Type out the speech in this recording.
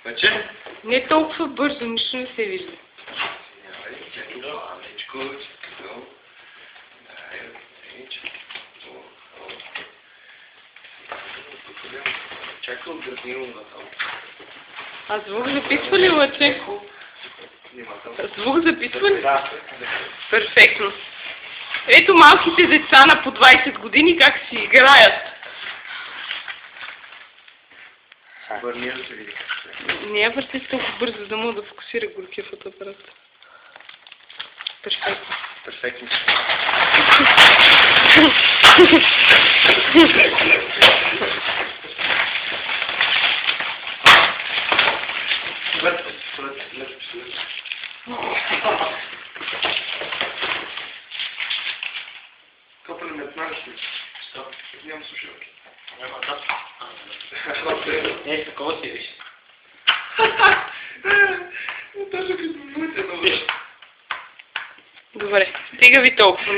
Вече? Не толкова бързо, нищо не се вижда. Чакай отграднило на там. А звук записва ли, Лъче? Звук записва ли? Да. Перфектно. Ето малките деца на по 20 години как си играят. Върни да се види. Не я върти толкова бързо, да мога да фокусира горкия фотоапарат. Перфектно. Перфектно. Копа не ме знаеш ли? Стоп, нямам слушалки. Няма да. Е, такова си виж. Даже като минуте, Добре, стига ви толкова.